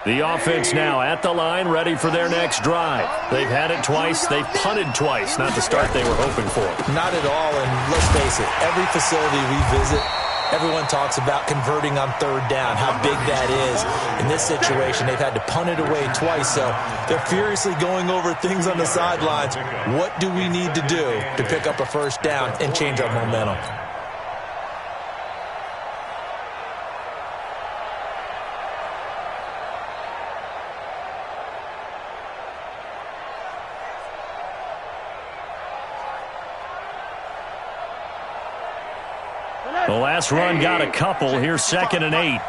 The offense now at the line, ready for their next drive. They've had it twice. They've punted twice. Not the start they were hoping for. Not at all, and let's face it, every facility we visit, everyone talks about converting on third down, how big that is. In this situation, they've had to punt it away twice, so they're furiously going over things on the sidelines. What do we need to do to pick up a first down and change our momentum? The last run got a couple. Here's 2nd and 8. Hey,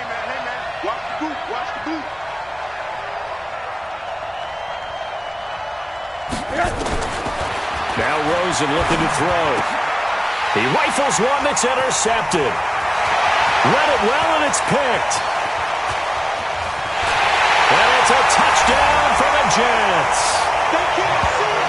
man, watch the boot, watch the boot. Now Rosen looking to throw. He rifles one that's intercepted. Read it well, and it's picked. And it's a touchdown for the Jets. They can't see it.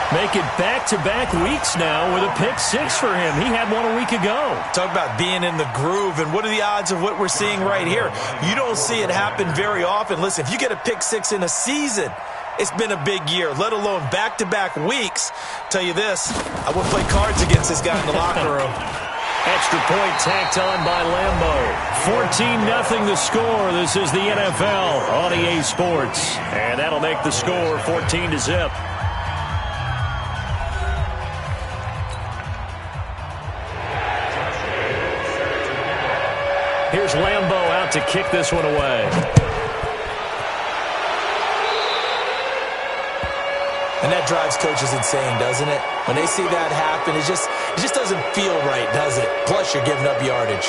Make it back-to-back weeks now with a pick 6 for him. He had one a week ago. Talk about being in the groove, and what are the odds of what we're seeing right here? You don't see it happen very often. Listen, if you get a pick 6 in a season, it's been a big year, let alone back-to-back weeks. Tell you this, I wouldn't play cards against this guy in the locker room. Extra point tacked on by Lambo. 14-0 the score. This is the NFL on EA Sports. And that'll make the score 14-0. Here's Lambo out to kick this one away. And that drives coaches insane, doesn't it? When they see that happen, it just doesn't feel right, does it? Plus, you're giving up yardage.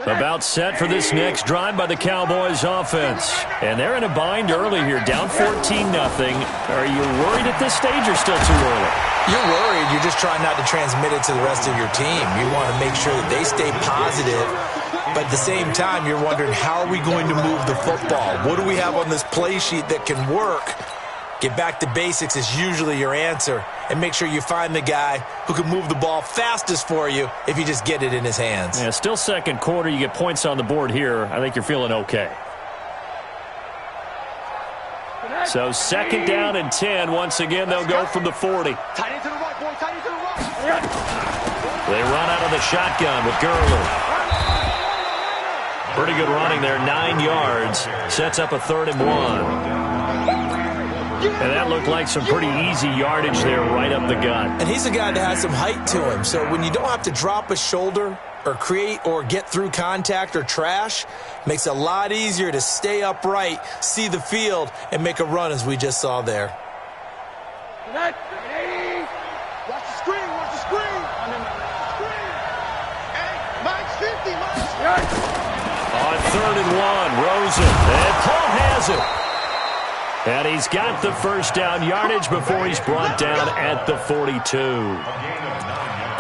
About set for this next drive by the Cowboys offense. And they're in a bind early here, down 14-0. Are you worried at this stage or still too early? You're worried. You're just trying not to transmit it to the rest of your team. You want to make sure that they stay positive. But at the same time, you're wondering, how are we going to move the football? What do we have on this play sheet that can work? Get back to basics is usually your answer. And make sure you find the guy who can move the ball fastest for you if you just get it in his hands. Yeah, still second quarter. You get points on the board here. I think you're feeling okay. So 2nd down and 10. Once again, they'll go from the 40. Tight end to the right, boy. Tight end to the right. They run out of the shotgun with Gurley. Pretty good running there, 9 yards. Sets up a 3rd and 1. And that looked like some pretty easy yardage there right up the gut. And he's a guy that has some height to him. So when you don't have to drop a shoulder or create or get through contact or trash, makes it a lot easier to stay upright, see the field, and make a run as we just saw there. Watch the screen. Watch the screen. Hey, Mike's 50. Mike's 50. On 3rd and 1, Rosen. And Paul has it. And he's got the first down yardage before he's brought down at the 42.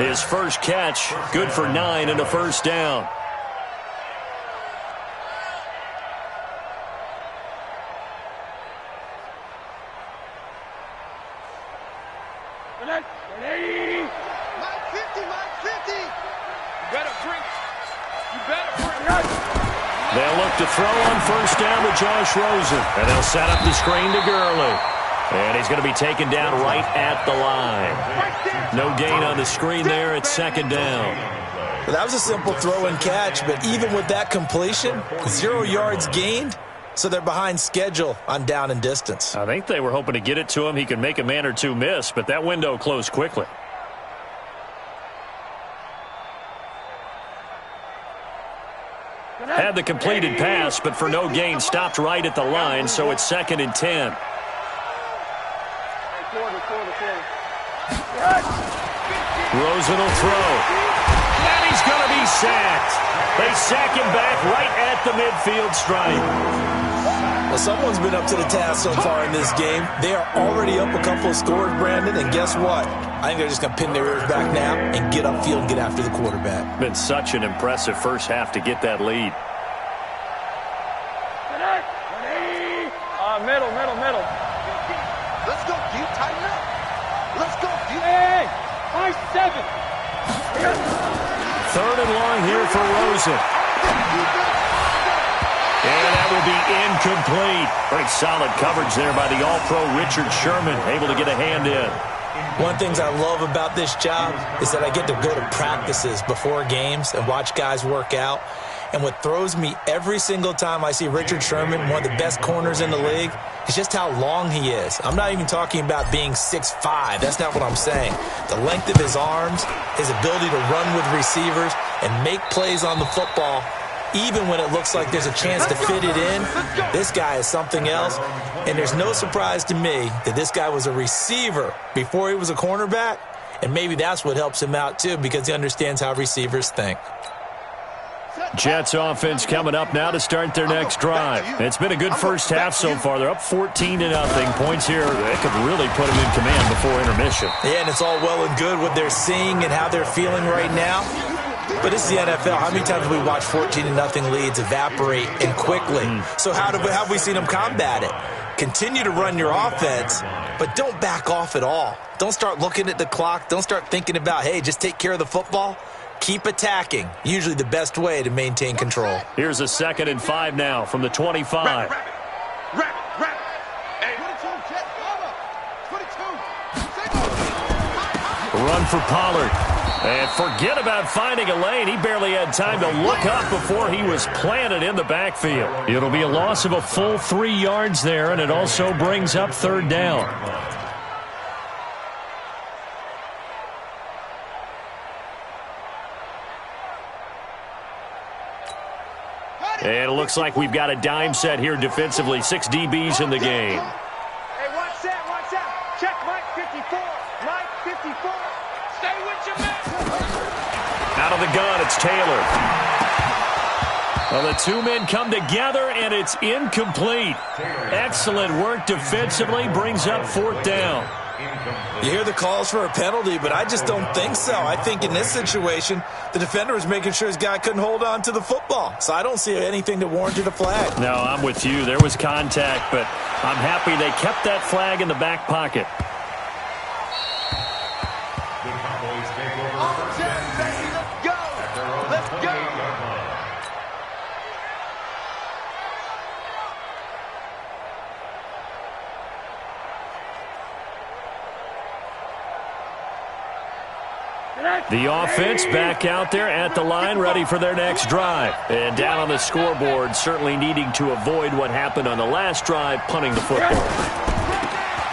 His first catch, good for 9 and a first down. Mike 50. Mike 50. You better bring it. You better bring it. They'll look to throw on first down with Josh Rosen. And they'll set up the screen to Gurley. And he's going to be taken down right at the line. No gain on the screen there. It's 2nd down. Well, that was a simple throw and catch, but even with that completion, 0 yards gained, so they're behind schedule on down and distance. I think they were hoping to get it to him. He could make a man or two miss, but that window closed quickly. Had the completed pass, but for no gain, stopped right at the line, so it's 2nd and 10. Rosen will throw. And he's going to be sacked. They sack him back right at the midfield stripe. Well, someone's been up to the task so far in this game. They are already up a couple of scores, Brandon, and guess what? I think they're just going to pin their ears back now and get upfield and get after the quarterback. Been such an impressive first half to get that lead. Middle. Let's go deep, tighten up. Let's go deep. Hey, 5-7. 3rd and long here for Rosen. And that will be incomplete. Very solid coverage there by the All-Pro Richard Sherman, able to get a hand in. One of the things I love about this job is that I get to go to practices before games and watch guys work out. And what throws me every single time I see Richard Sherman, one of the best corners in the league, is just how long he is. I'm not even talking about being 6'5". That's not what I'm saying. The length of his arms, his ability to run with receivers and make plays on the football, even when it looks like there's a chance to fit it in, this guy is something else. And there's no surprise to me that this guy was a receiver before he was a cornerback. And maybe that's what helps him out, too, because he understands how receivers think. Jets offense coming up now to start their next drive. It's been a good first half so far. They're up 14-0. Points here, they could really put them in command before intermission. Yeah, and it's all well and good what they're seeing and how they're feeling right now. But it's the NFL. How many times have we watched 14-0 leads evaporate and quickly? So how have we seen them combat it? Continue to run your offense, but don't back off at all. Don't start looking at the clock. Don't start thinking about, hey, just take care of the football. Keep attacking. Usually the best way to maintain control. Here's a 2nd and 5 now from the 25. Run for Pollard. And forget about finding a lane. He barely had time to look up before he was planted in the backfield. It'll be a loss of a full 3 yards there, and it also brings up 3rd down. And it looks like we've got a dime set here defensively. 6 DBs in the game. Hey, watch that. Check Mike 54. Mike 54. Stay with your man. Out of the gun, it's Taylor. Well, the 2 men come together, and it's incomplete. Excellent work defensively, brings up 4th down. You hear the calls for a penalty, but I just don't think so. I think in this situation, the defender was making sure his guy couldn't hold on to the football. So I don't see anything that warranted a flag. No, I'm with you. There was contact, but I'm happy they kept that flag in the back pocket. Let's go. The offense back out there at the line, ready for their next drive. And down on the scoreboard, certainly needing to avoid what happened on the last drive, punting the football.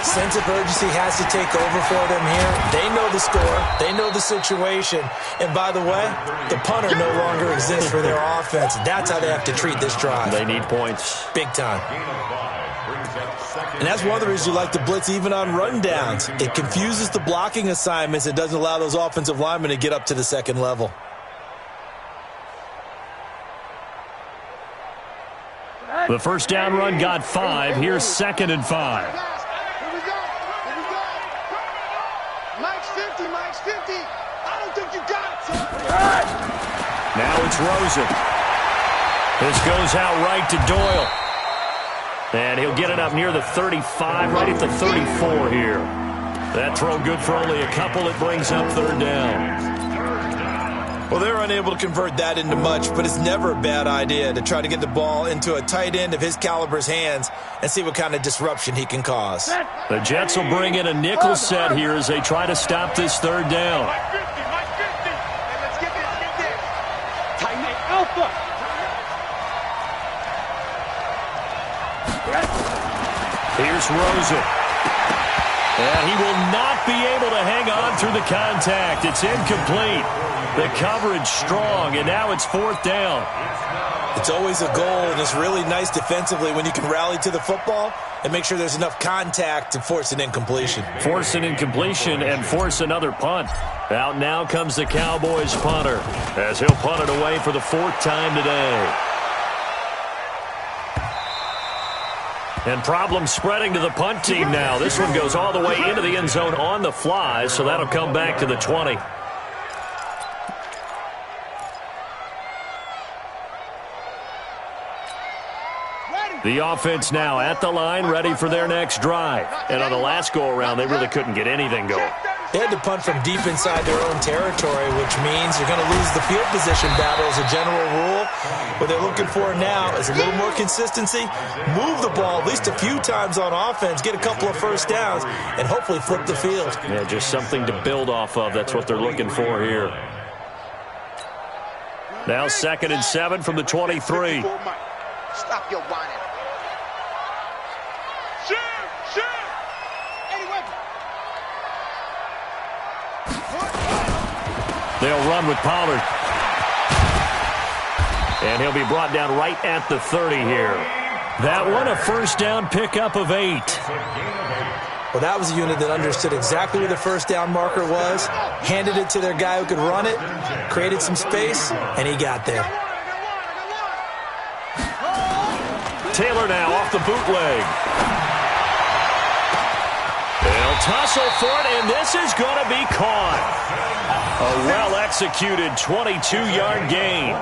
Sense of urgency has to take over for them here. They know the score. They know the situation. And by the way, the punter no longer exists for their offense. That's how they have to treat this drive. They need points. Big time. And that's one of the reasons you like to blitz even on rundowns. It confuses the blocking assignments. It doesn't allow those offensive linemen to get up to the second level. The first down run got 5. Here's 2nd and 5. Here we go. Mike's 50. I don't think you got it, son. Now it's Rosen. This goes out right to Doyle. And he'll get it up near the 35, right at the 34 here. That throw good for only a couple. It brings up 3rd down. Well, they're unable to convert that into much, but it's never a bad idea to try to get the ball into a tight end of his caliber's hands and see what kind of disruption he can cause. The Jets will bring in a nickel set here as they try to stop this 3rd down. Mike 50. Hey, let's get this. Tighten it. Alpha. Here's Rosen. And he will not be able to hang on through the contact. It's incomplete. The coverage strong, and now it's 4th down. It's always a goal, and it's really nice defensively when you can rally to the football and make sure there's enough contact to force an incompletion. Force an incompletion and force another punt. Out now comes the Cowboys punter as he'll punt it away for the 4th time today. And problems spreading to the punt team now. This one goes all the way into the end zone on the fly, so that'll come back to the 20. The offense now at the line, ready for their next drive. And on the last go-around, they really couldn't get anything going. They had to punt from deep inside their own territory, which means you're going to lose the field position battle as a general rule. What they're looking for now is a little more consistency, move the ball at least a few times on offense, get a couple of first downs, and hopefully flip the field. Yeah, just something to build off of. That's what they're looking for here. Now 2nd and 7 from the 23. Stop your whining. They'll run with Pollard. And he'll be brought down right at the 30 here. That one, a first down pickup of 8. Well, that was a unit that understood exactly where the first down marker was, handed it to their guy who could run it, created some space, and he got there. Taylor now off the bootleg. They'll tussle for it, and this is going to be caught. A well-executed 22-yard gain.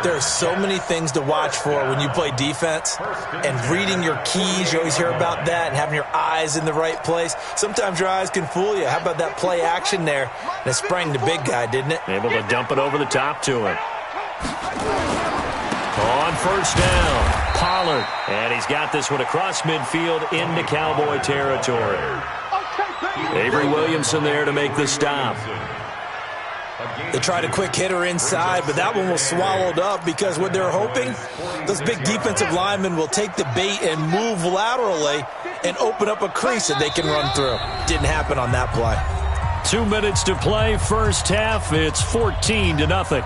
There are so many things to watch for when you play defense, and reading your keys, you always hear about that, and having your eyes in the right place. Sometimes your eyes can fool you. How about that play action there? And it sprang the big guy, didn't it? Able to dump it over the top to him. On first down, Pollard. And he's got this one across midfield into Cowboy territory. Avery Williamson there to make the stop. They tried a quick hitter inside, but that one was swallowed up because what they're hoping, those big defensive linemen will take the bait and move laterally and open up a crease that they can run through. Didn't happen on that play. 2 minutes to play, first half. It's 14-0.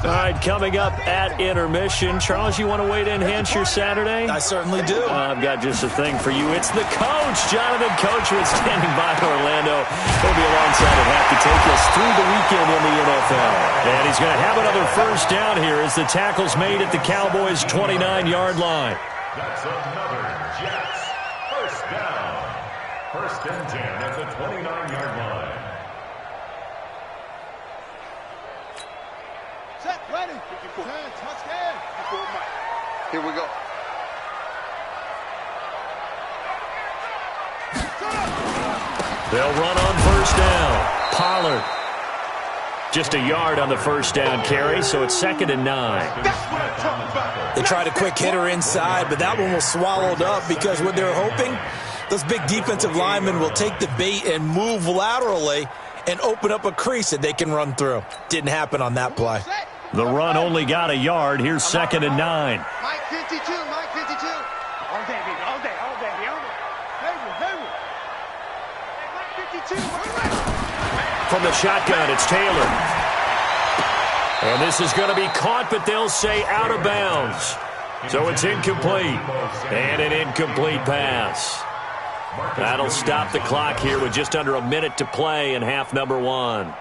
All right, coming up at intermission. Charles, you want to wait to enhance your Saturday? I certainly do. I've got just a thing for you. It's the coach, Jonathan Coachman, standing by Orlando. He'll be alongside and have to take us through the weekend in the NFL. And he's going to have another first down here as the tackle's made at the Cowboys' 29-yard line. That's another Jets first down. 1st and 10 at the 29-yard line. Set, ready. 54. Touchdown. 54, Mike. Here we go. They'll run on first down. Pollard. Just a yard on the first down carry, so it's 2nd and 9. They tried a quick hitter inside, but that one was swallowed up because what they're hoping, those big defensive linemen will take the bait and move laterally and open up a crease that they can run through. Didn't happen on that play. The run only got a yard. Here's 2nd and 9. Mike 52, Mike 52. All day, baby, all day, all day, all day. Hayward. Hey, Mike 52, From the shotgun, it's Taylor. And this is going to be caught, but they'll say out of bounds. So it's incomplete. And an incomplete pass. That'll stop the clock here with just under a minute to play in half number 1.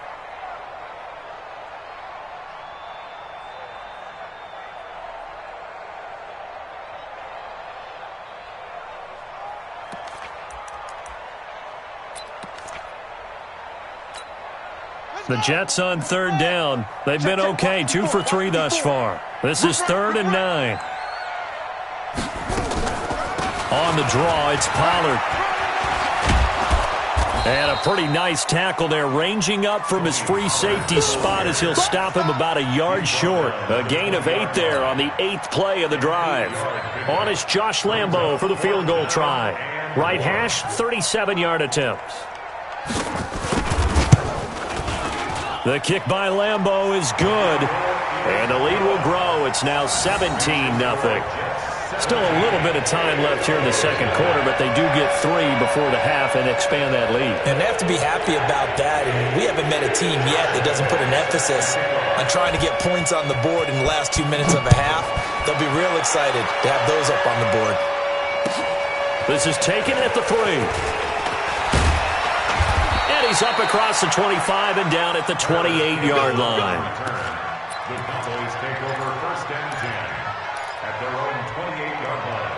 The Jets on 3rd down. They've been okay, 2 for 3 thus far. This is 3rd and 9. On the draw, it's Pollard. And a pretty nice tackle there, ranging up from his free safety spot as he'll stop him about a yard short. A gain of 8 there on the 8th play of the drive. On is Josh Lambo for the field goal try. Right hash, 37-yard attempt. The kick by Lambo is good. And the lead will grow. It's now 17-0. Still a little bit of time left here in the second quarter, but they do get 3 before the half and expand that lead. And they have to be happy about that. And we haven't met a team yet that doesn't put an emphasis on trying to get points on the board in the last 2 minutes of a half. They'll be real excited to have those up on the board. This is taken at the 3. he's up across the 25 and down at the 28-yard line. The Cowboys take over 1st and 10 at their own 28-yard line.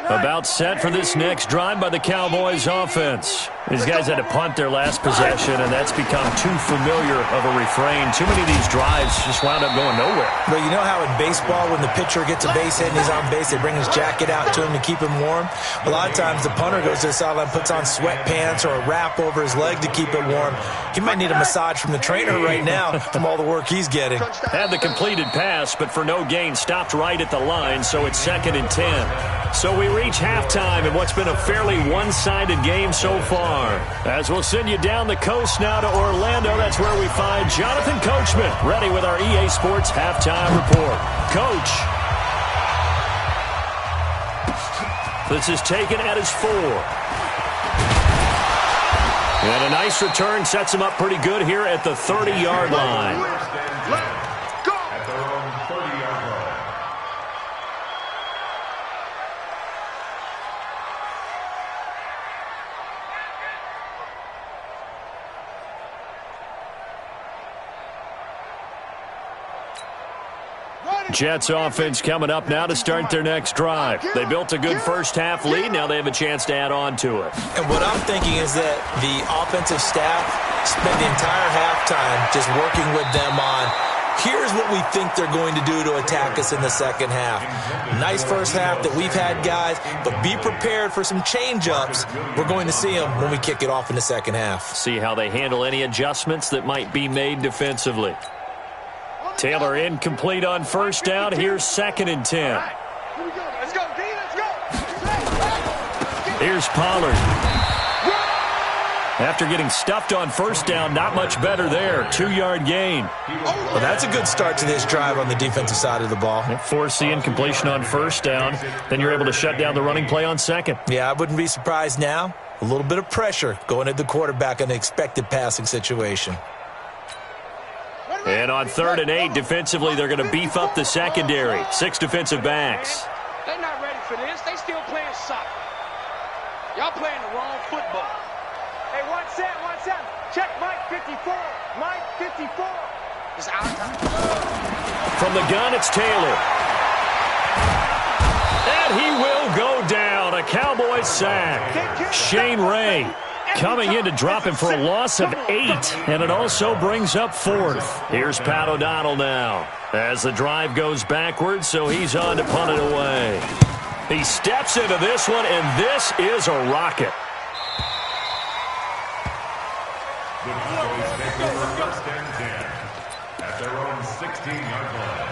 About set for this next drive by the Cowboys offense. These guys had to punt their last possession, and that's become too familiar of a refrain. Too many of these drives just wound up going nowhere. But you know how in baseball, when the pitcher gets a base hit and he's on base, they bring his jacket out to him to keep him warm? A lot of times the punter goes to the sideline, puts on sweatpants or a wrap over his leg to keep it warm. He might need a massage from the trainer right now from all the work he's getting. Had the completed pass, but for no gain, stopped right at the line, so it's 2nd and 10. So we reach halftime in what's been a fairly one-sided game so far. As we'll send you down the coast now to Orlando, that's where we find Jonathan Coachman, ready with our EA Sports Halftime Report. Coach. This is taken at his 4. And a nice return sets him up pretty good here at the 30-yard line. At their own 30-yard line. Jets offense coming up now to start their next drive. They built a good first-half lead. Now they have a chance to add on to it. And what I'm thinking is that the offensive staff spent the entire halftime just working with them on, here's what we think they're going to do to attack us in the second half. Nice first half that we've had, guys, but be prepared for some change-ups. We're going to see them when we kick it off in the second half. See how they handle any adjustments that might be made defensively. Taylor incomplete on first down. Here's 2nd and 10. Let's go, D, let's go. Here's Pollard. After getting stuffed on first down, not much better there. 2-yard gain. Well, that's a good start to this drive on the defensive side of the ball. Force the incompletion on first down. Then you're able to shut down the running play on second. Yeah, I wouldn't be surprised now. A little bit of pressure going at the quarterback in an expected passing situation. And on 3rd and 8, defensively, they're going to beef up the secondary. 6 defensive backs. They're not ready for this. They still playing soccer. Y'all playing the wrong football. Hey, one set. Check Mike 54. Mike 54. It's our time. From the gun, it's Taylor. And he will go down. A Cowboys sack. Shane Ray coming in to drop him for a loss of 8, and it also brings up 4th. Here's Pat O'Donnell now as the drive goes backwards, so he's on to punt it away. He steps into this one, and this is a rocket. The Cowboys take over 1st and 10 at their own 16-yard line.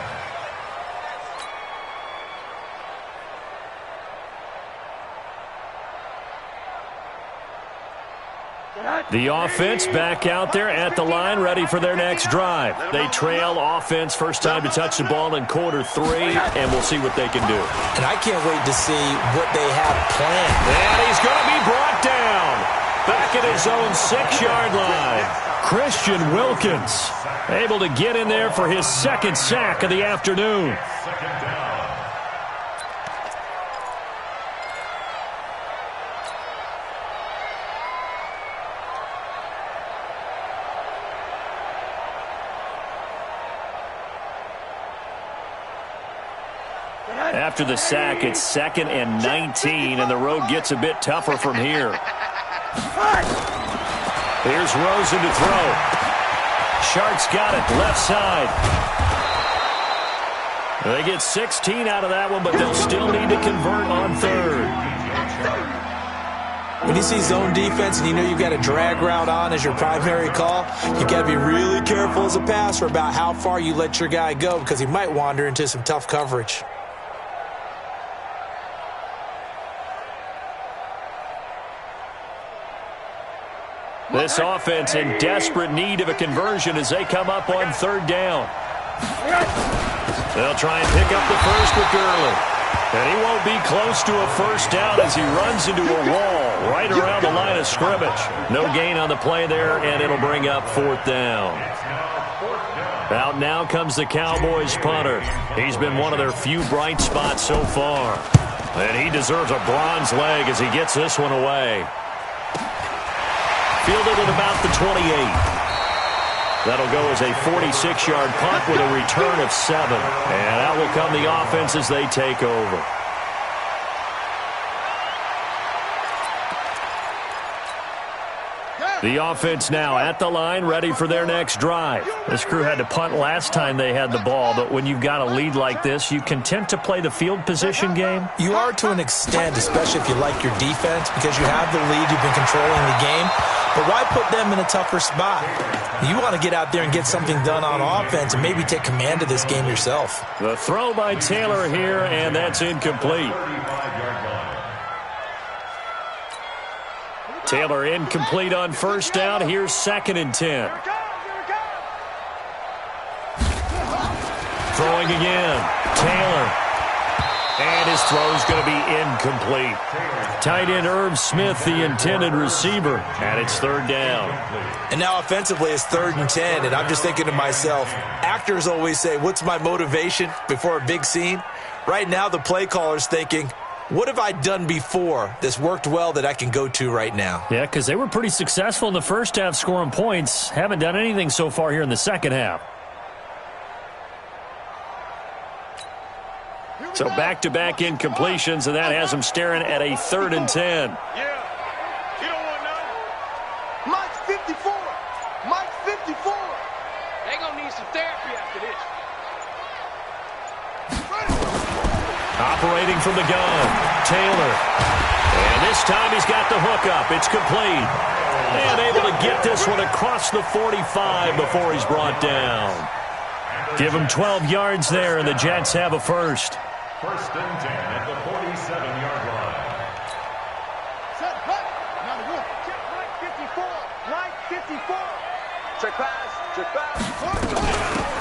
The offense back out there at the line, ready for their next drive. They trail offense, first time to touch the ball in quarter 3, and we'll see what they can do. And I can't wait to see what they have planned. And he's going to be brought down back at his own 6-yard line. Christian Wilkins able to get in there for his 2nd sack of the afternoon. 2nd down. After the sack, it's 2nd and 19, and the road gets a bit tougher from here. Here's Rosen to throw. Sharks got it, left side. They get 16 out of that one, but they'll still need to convert on 3rd. When you see zone defense and you know you've got a drag route on as your primary call, you've got to be really careful as a passer about how far you let your guy go because he might wander into some tough coverage. This offense in desperate need of a conversion as they come up on 3rd down. They'll try and pick up the first with Gurley. And he won't be close to a first down as he runs into a wall right around the line of scrimmage. No gain on the play there, and it'll bring up 4th down. Out now comes the Cowboys punter. He's been one of their few bright spots so far. And he deserves a bronze leg as he gets this one away. Fielded at about the 28. That'll go as a 46-yard punt with a return of 7. And out will come the offense as they take over. The offense now at the line, ready for their next drive. This crew had to punt last time they had the ball, but when you've got a lead like this, you content to play the field position game? You are to an extent, especially if you like your defense, because you have the lead, you've been controlling the game. But why put them in a tougher spot? You want to get out there and get something done on offense and maybe take command of this game yourself. The throw by Taylor here, and that's incomplete. Taylor incomplete on first down. Here's 2nd and 10. Throwing again. Taylor. And his throw's going to be incomplete. Tight end Irv Smith, the intended receiver, and it's 3rd down. And now offensively it's 3rd and 10, and I'm just thinking to myself, actors always say, what's my motivation before a big scene? Right now the play caller's thinking, what have I done before that's worked well that I can go to right now? Yeah, because they were pretty successful in the first half scoring points. Haven't done anything so far here in the second half. So back-to-back incompletions, and that has them staring at a 3rd and 10. Yeah, you don't want none. Mike's 54. Mike's 54. They gonna need some therapy after this. Operating from the gun, Taylor. And this time he's got the hook up. It's complete. And able to get this one across the 45 before he's brought down. Give him 12 yards there, and the Jets have a first. 1st and 10 at the 47-yard line. Set, hut. Now the roof. Check Mike 54. Mike 54. Check pass. Check pass.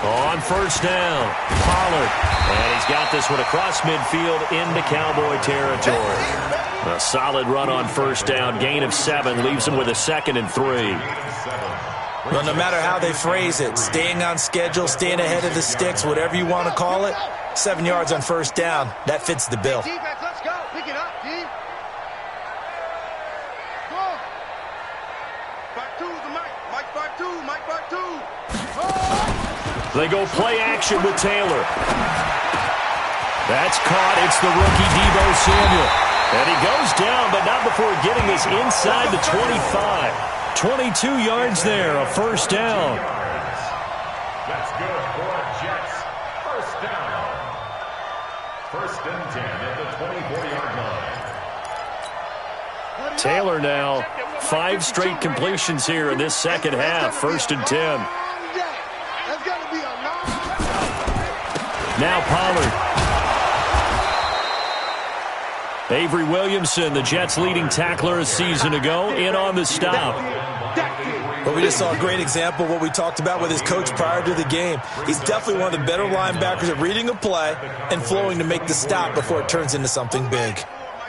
On first down, Pollard. And he's got this one across midfield into Cowboy territory. A solid run on first down. Gain of 7 leaves him with a 2nd and 3. Well, no matter how they phrase it, staying on schedule, staying ahead of the sticks, whatever you want to call it, 7 yards on first down, that fits the bill. Defense, let's go. Pick it up, D. Go on. 5-2's the Mike. Mike 5-2. Mike 5-2. They go play action with Taylor. That's caught. It's the rookie Deebo Samuel. And he goes down, but not before getting this inside the 25. 22 yards there, a first down. That's good for Jets. First down. 1st and 10 at the 24-yard line. Taylor now, 5 straight completions here in this second half. 1st and 10. That's gonna be a long Now Pollard. Avery Williamson, the Jets' leading tackler a season ago, in on the stop. But we just saw a great example of what we talked about with his coach prior to the game. He's definitely one of the better linebackers at reading a play and flowing to make the stop before it turns into something big.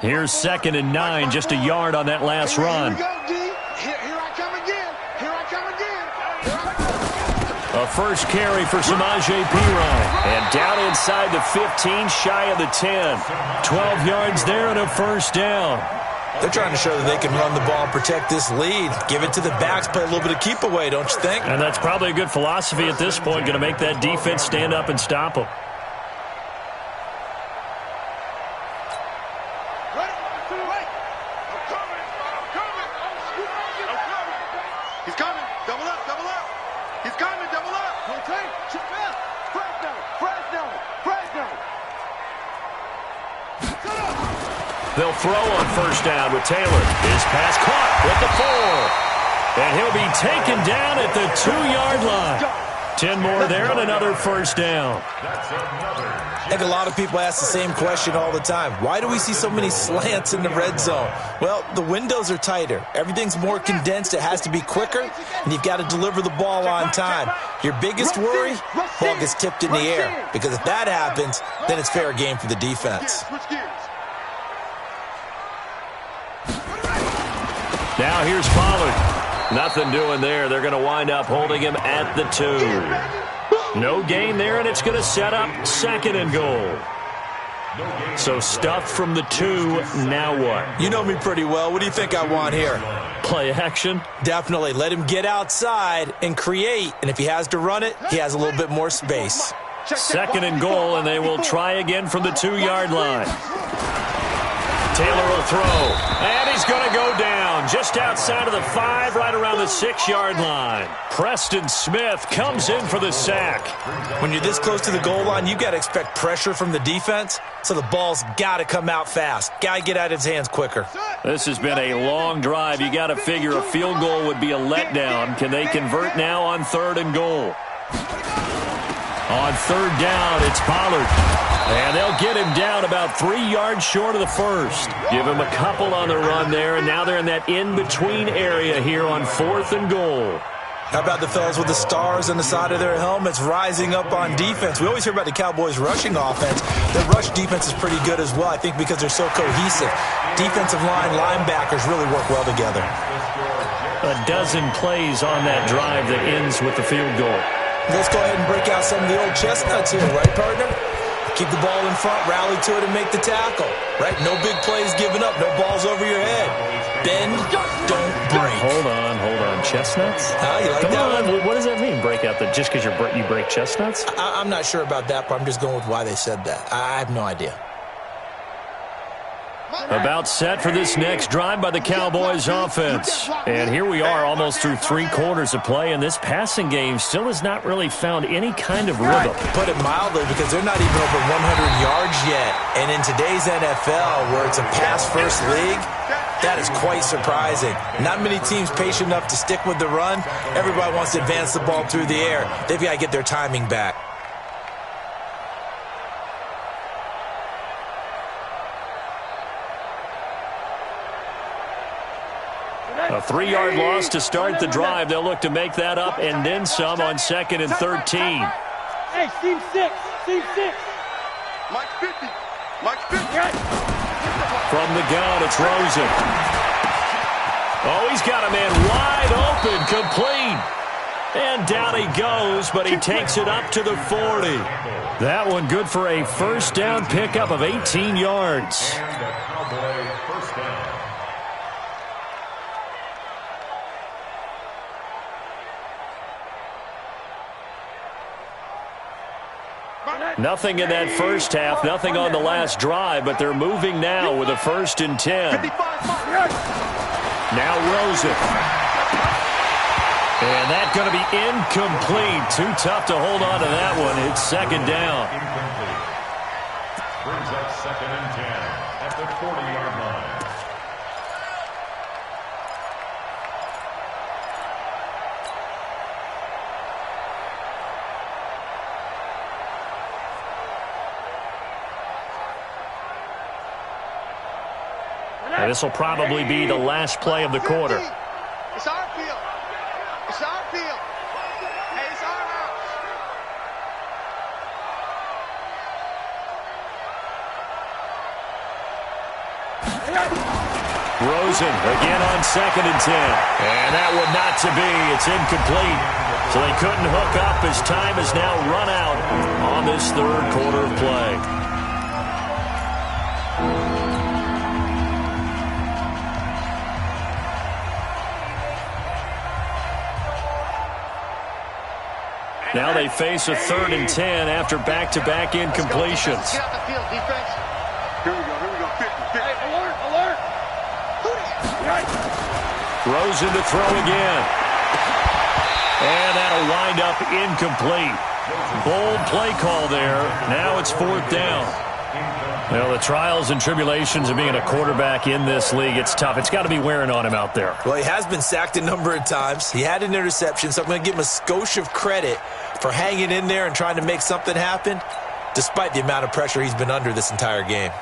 Here's 2nd and 9, just a yard on that last run. Here we go, D. Here I come again. Here I come again. Here I come. A first carry for Samaje Perine. And down inside the 15, shy of the 10. 12 yards there and a first down. They're trying to show that they can run the ball and protect this lead. Give it to the backs, play a little bit of keep away, don't you think? And that's probably a good philosophy at this point, going to make that defense stand up and stop them. He's coming. Double up. Double up. He's coming. Double up. Rotate. Check out. Fresno. Fresno. Fresno. They'll throw on first down with Taylor. His pass caught with the 4. And he'll be taken down at the 2-yard line. 10 more there and another first down. I think a lot of people ask the same question all the time. Why do we see so many slants in the red zone? Well, the windows are tighter. Everything's more condensed. It has to be quicker, and you've got to deliver the ball on time. Your biggest worry, ball gets tipped in the air. Because if that happens, then it's fair game for the defense. Now here's Pollard. Nothing doing there. They're going to wind up holding him at the 2. No gain there, and it's going to set up 2nd and goal. So stuffed from the 2, now what? You know me pretty well. What do you think I want here? Play action? Definitely. Let him get outside and create. And if he has to run it, he has a little bit more space. 2nd and goal, and they will try again from the 2-yard line. Taylor will throw, and he's going to go down just outside of the 5, right around the 6-yard line. Preston Smith comes in for the sack. When you're this close to the goal line, you've got to expect pressure from the defense, so the ball's got to come out fast. Got to get out of his hands quicker. This has been a long drive. You got to figure a field goal would be a letdown. Can they convert now on 3rd and goal? On 3rd down, it's Pollard. And they'll get him down about 3 yards short of the 1st. Give him a couple on the run there, and now they're in that in-between area here on 4th and goal. How about the fellas with the stars on the side of their helmets rising up on defense? We always hear about the Cowboys' rushing offense. Their rush defense is pretty good as well, I think, because they're so cohesive. Defensive line, linebackers really work well together. A dozen plays on that drive that ends with the field goal. Let's go ahead and break out some of the old chestnuts here, right, partner? Keep the ball in front, rally to it, and make the tackle. Right? No big plays given up, no balls over your head. Bend, don't break. Hold on. Chestnuts? You like Come that on. one? What does that mean, break out just because you break chestnuts? I'm not sure about that, but I'm just going with why they said that. I have no idea. About set for this next drive by the Cowboys offense. And here we are almost through 3 quarters of play, and this passing game still has not really found any kind of rhythm. Put it mildly, because they're not even over 100 yards yet. And in today's NFL, where it's a pass-first league, that is quite surprising. Not many teams patient enough to stick with the run. Everybody wants to advance the ball through the air. They've got to get their timing back. A 3-yard loss to start the drive. They'll look to make that up and then some on 2nd and 13. Hey, team 6. Mike 50. Mike 50. From the gun, it's Rosen. Oh, he's got a man wide open, complete. And down he goes, but he takes it up to the 40. That one good for a 1st down pickup of 18 yards. Nothing in that first half, nothing on the last drive, but they're moving now with a 1st and 10. Now Rosen. And that's going to be incomplete. Too tough to hold on to that one. It's 2nd down. Brings up 2nd and 10 at the 40-yard line. And this will probably be the last play of the quarter. It's our field. It's our field. Hey, it's our house. Rosen again on 2nd and 10. And that one not to be. It's incomplete. So they couldn't hook up as time has now run out on this 3rd quarter of play. Now they face a 3rd and 10 after back-to-back incompletions. Get out the field, defense. Here we go. 50. Hey, alert. Rosen to throw again. And that'll wind up incomplete. Bold play call there. Now it's 4th down. Well, the trials and tribulations of being a quarterback in this league, it's tough. It's got to be wearing on him out there. Well, he has been sacked a number of times. He had an interception, so I'm going to give him a skosh of credit for hanging in there and trying to make something happen, despite the amount of pressure he's been under this entire game.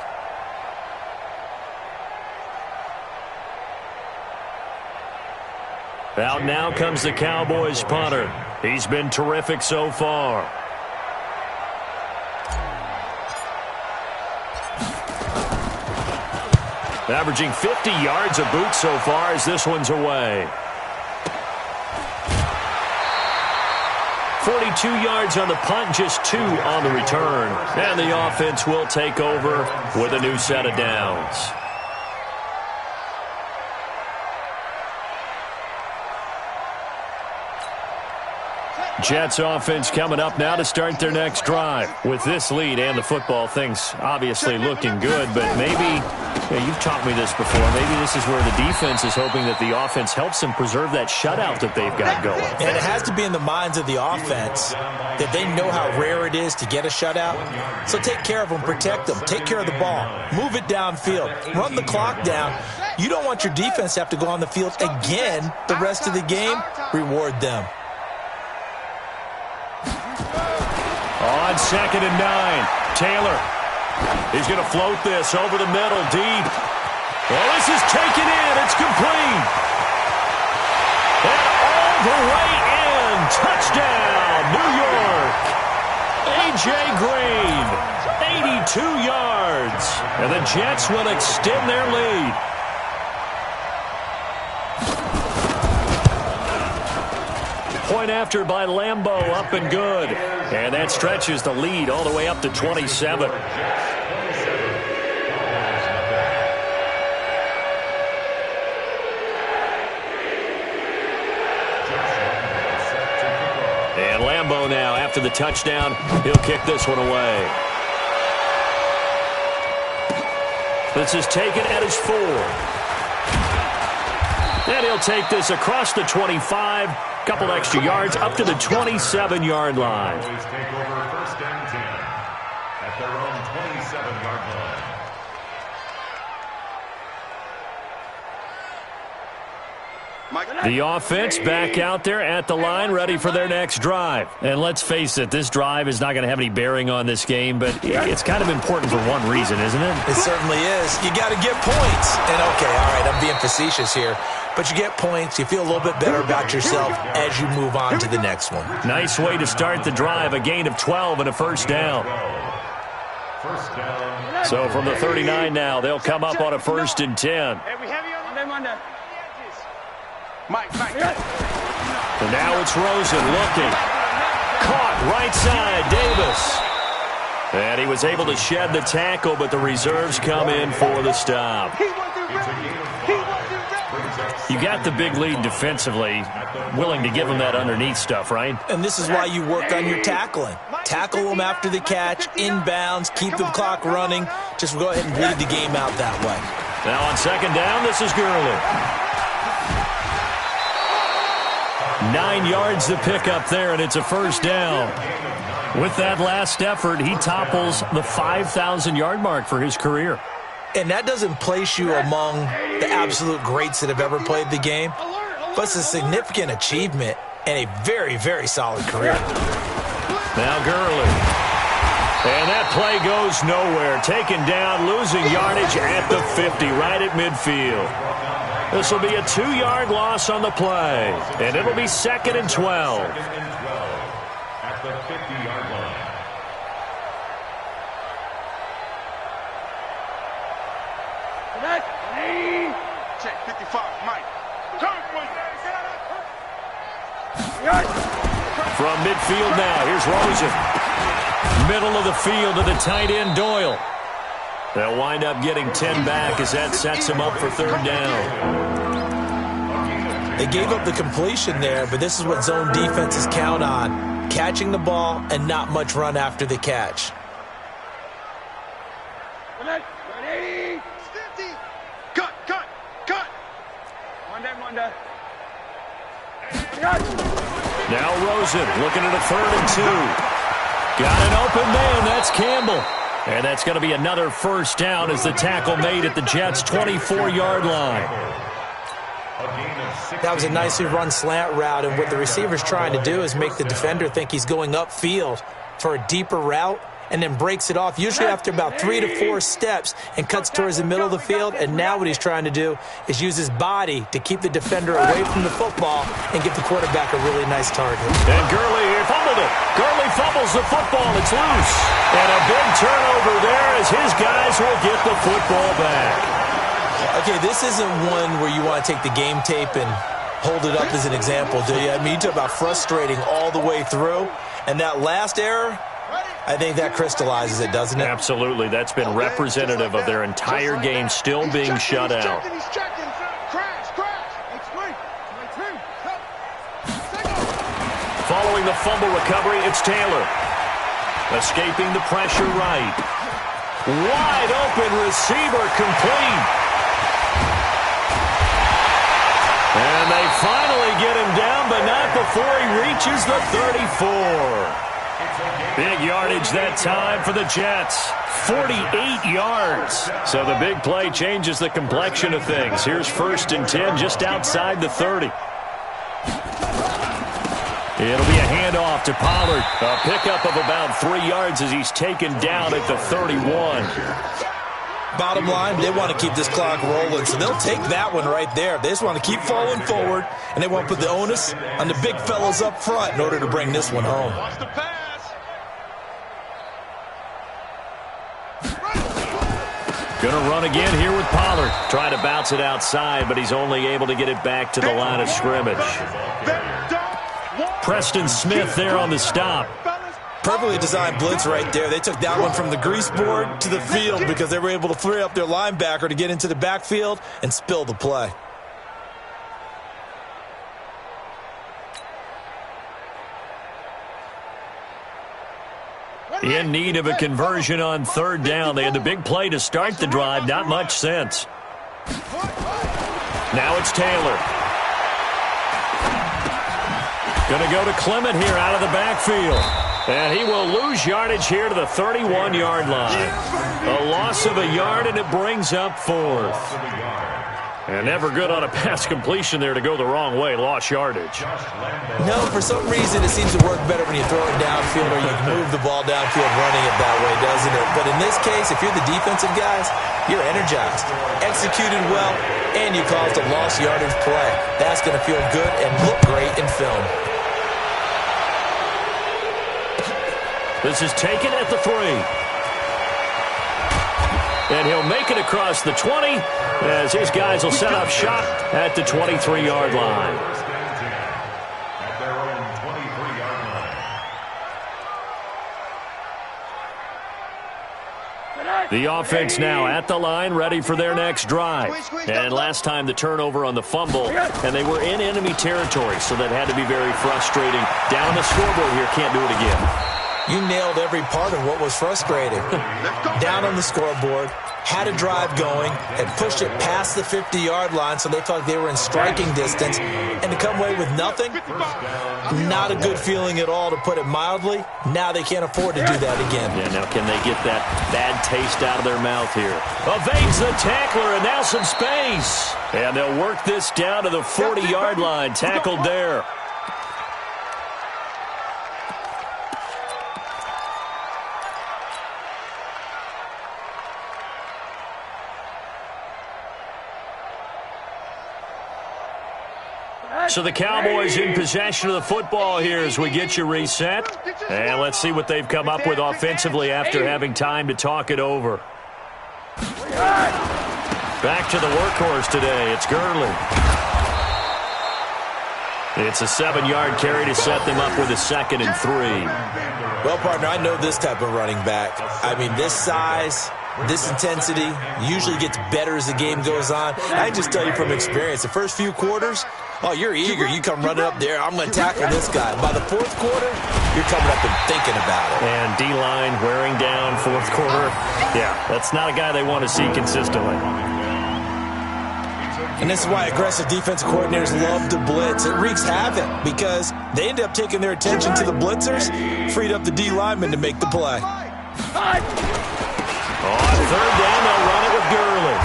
Out now comes the Cowboys punter. He's been terrific so far. Averaging 50 yards a boot so far as this one's away. 42 yards on the punt, just 2 on the return. And the offense will take over with a new set of downs. Jets offense coming up now to start their next drive. With this lead and the football, things obviously looking good, but maybe, you've taught me this before, maybe this is where the defense is hoping that the offense helps them preserve that shutout that they've got going. And it has to be in the minds of the offense that they know how rare it is to get a shutout. So take care of them, protect them, take care of the ball, move it downfield, run the clock down. You don't want your defense to have to go on the field again the rest of the game. Reward them. On 2nd and 9, Taylor. He's going to float this over the middle, deep. Well, this is taken in. It's complete. And all the way in. Touchdown, New York. A.J. Green, 82 yards. And the Jets will extend their lead. Point after by Lambeau, up and good. And that stretches the lead all the way up to 27. And Lambeau now, after the touchdown, he'll kick this one away. This is taken at his 4. And he'll take this across the 25. Couple extra yards up to the 27-yard line. Always take over 1st and 10 at their own 27-yard line. The offense back out there at the line, ready for their next drive. And let's face it, this drive is not going to have any bearing on this game, but it's kind of important for one reason, isn't it? It certainly is. You got to get points. And okay, all right, I'm being facetious here. But you get points, you feel a little bit better about yourself as you move on to the next one. Nice way to start the drive, a gain of 12 and a first down. So from the 39 now, they'll come up on a 1st and 10. And now it's Rosen looking. Caught right side, Davis. And he was able to shed the tackle, but the reserves come in for the stop. You got the big lead defensively, willing to give them that underneath stuff, right? And this is why you work on your tackling. Tackle them after the catch, inbounds, keep the clock running. Just go ahead and bleed the game out that way. Now on 2nd down, this is Gurley. 9 yards to pick up there, and it's a first down. With that last effort, he topples the 5,000-yard mark for his career. And that doesn't place you among the absolute greats that have ever played the game, but it's a significant achievement and a very, very solid career. Now Gurley. And that play goes nowhere. Taken down, losing yardage at the 50, right at midfield. This will be a 2-yard loss on the play, and it'll be 2nd and 12. At the 50-yard line. Check 55, Mike. From midfield now, here's Rosen. Middle of the field to the tight end, Doyle. They'll wind up getting 10 back as that sets them up for 3rd down. They gave up the completion there, but this is what zone defenses count on. Catching the ball and not much run after the catch. Now Rosen looking at a 3rd and 2. Got an open man. That's Campbell. And that's going to be another first down as the tackle made at the Jets' 24-yard line. That was a nicely run slant route, and what the receiver's trying to do is make the defender think he's going upfield for a deeper route and then breaks it off, usually after about 3 to 4 steps, and cuts towards the middle of the field. And now what he's trying to do is use his body to keep the defender away from the football and give the quarterback a really nice target. And Gurley here fumbled it. Gurley fumbles the football. It's loose. And a big turnover there as his guys will get the football back. Okay, this isn't one where you want to take the game tape and hold it up as an example, do you? I mean, you talk about frustrating all the way through. And that last error, I think that crystallizes it, doesn't it? Absolutely. That's been representative of their entire game still being shut out. Following the fumble recovery, it's Taylor. Escaping the pressure right. Wide open receiver complete. And they finally get him down, but not before he reaches the 34. Big yardage that time for the Jets. 48 yards. So the big play changes the complexion of things. Here's 1st and 10 just outside the 30. It'll be a handoff to Pollard. A pickup of about 3 yards as he's taken down at the 31. Bottom line, they want to keep this clock rolling, so they'll take that one right there. They just want to keep falling forward, and they want to put the onus on the big fellas up front in order to bring this one home. Going to run again here with Pollard. Trying to bounce it outside, but he's only able to get it back to the line of scrimmage. Preston Smith there on the stop. Perfectly designed blitz right there. They took that one from the grease board to the field because they were able to free up their linebacker to get into the backfield and spill the play. In need of a conversion on 3rd down. They had the big play to start the drive. Not much sense. Now it's Taylor. Going to go to Clement here out of the backfield. And he will lose yardage here to the 31-yard line. A loss of a yard, and it brings up 4th. And never good on a pass completion there to go the wrong way. Lost yardage. No, for some reason it seems to work better when you throw it downfield or you can move the ball downfield running it that way, doesn't it? But in this case, if you're the defensive guys, you're energized, executed well, and you caused a lost yardage play. That's going to feel good and look great in film. This is taken at the 3. And he'll make it across the 20 as his guys will set up shop at the 23-yard line. At their own 23-yard line. The offense now at the line, ready for their next drive. And last time the turnover on the fumble, and they were in enemy territory, so that had to be very frustrating. Down on the scoreboard here, can't do it again. You nailed every part of what was frustrating. Down on the scoreboard, had a drive going, had pushed it past the 50-yard line so they felt like they were in striking distance, and to come away with nothing, not a good feeling at all, to put it mildly. Now they can't afford to do that again. Yeah, now can they get that bad taste out of their mouth here? Evades the tackler, and now some space. And they'll work this down to the 40-yard line, tackled there. So the Cowboys in possession of the football here as we get you reset. And let's see what they've come up with offensively after having time to talk it over. Back to the workhorse today. It's Gurley. It's a 7-yard carry to set them up with a 2nd and 3. Well, partner, I know this type of running back. I mean, this size, this intensity usually gets better as the game goes on. I can just tell you from experience, the first few quarters, oh, you're eager. You come running up there. I'm going to tackle this guy. By the 4th quarter, you're coming up and thinking about it. And D-line wearing down 4th quarter. Yeah, that's not a guy they want to see consistently. And this is why aggressive defensive coordinators love to blitz. It wreaks havoc because they end up taking their attention to the blitzers, freed up the D linemen to make the play. On 3rd down, they'll run it with Gurley.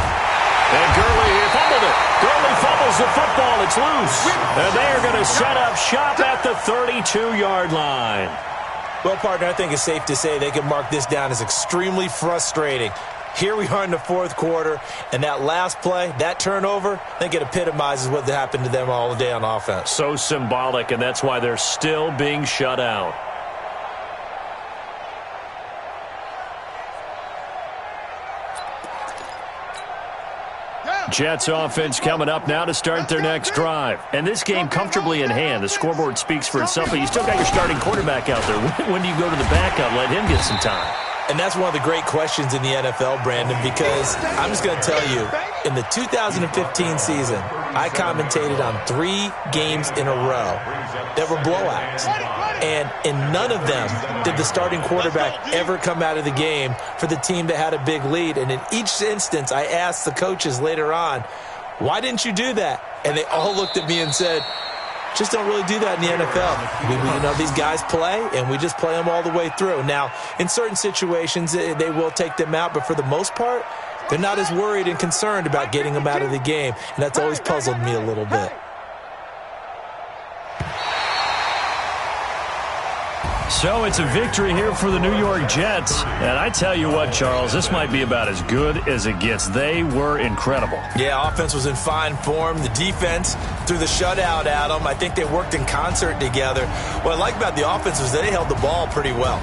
And Gurley, he fumbled it. Gurley fumbles the football. It's loose. And they are going to set up shop at the 32-yard line. Well, partner, I think it's safe to say they can mark this down as extremely frustrating. Here we are in the 4th quarter, and that last play, that turnover, I think it epitomizes what happened to them all day on offense. So symbolic, and that's why they're still being shut out. Jets offense coming up now to start their next drive. And this game comfortably in hand. The scoreboard speaks for itself, but you still got your starting quarterback out there. When do you go to the backup, let him get some time? And that's one of the great questions in the NFL, Brandon, because I'm just going to tell you, in the 2015 season, I commentated on 3 games in a row that were blowouts. And in none of them did the starting quarterback ever come out of the game for the team that had a big lead. And in each instance, I asked the coaches later on, why didn't you do that? And they all looked at me and said, just don't really do that in the NFL. These guys play, and we just play them all the way through. Now, in certain situations, they will take them out, but for the most part, they're not as worried and concerned about getting them out of the game, and that's always puzzled me a little bit. So it's a victory here for the New York Jets. And I tell you what, Charles, this might be about as good as it gets. They were incredible. Yeah, offense was in fine form. The defense threw the shutout at them. I think they worked in concert together. What I like about the offense was they held the ball pretty well.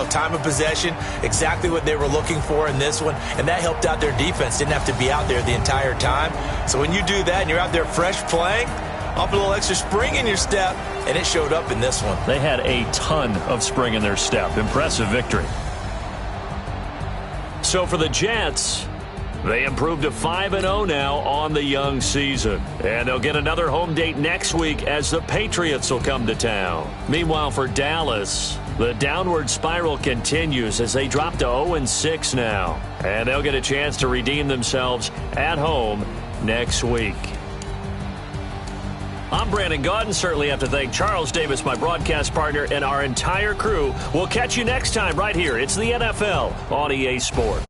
Time of possession, exactly what they were looking for in this one. And that helped out their defense. Didn't have to be out there the entire time. So when you do that and you're out there fresh playing, off a little extra spring in your step, and it showed up in this one. They had a ton of spring in their step. Impressive victory. So for the Jets, they improved to 5-0 now on the young season. And they'll get another home date next week as the Patriots will come to town. Meanwhile, for Dallas, the downward spiral continues as they drop to 0-6 now. And they'll get a chance to redeem themselves at home next week. I'm Brandon Gaudin. Certainly have to thank Charles Davis, my broadcast partner, and our entire crew. We'll catch you next time right here. It's the NFL on EA Sports.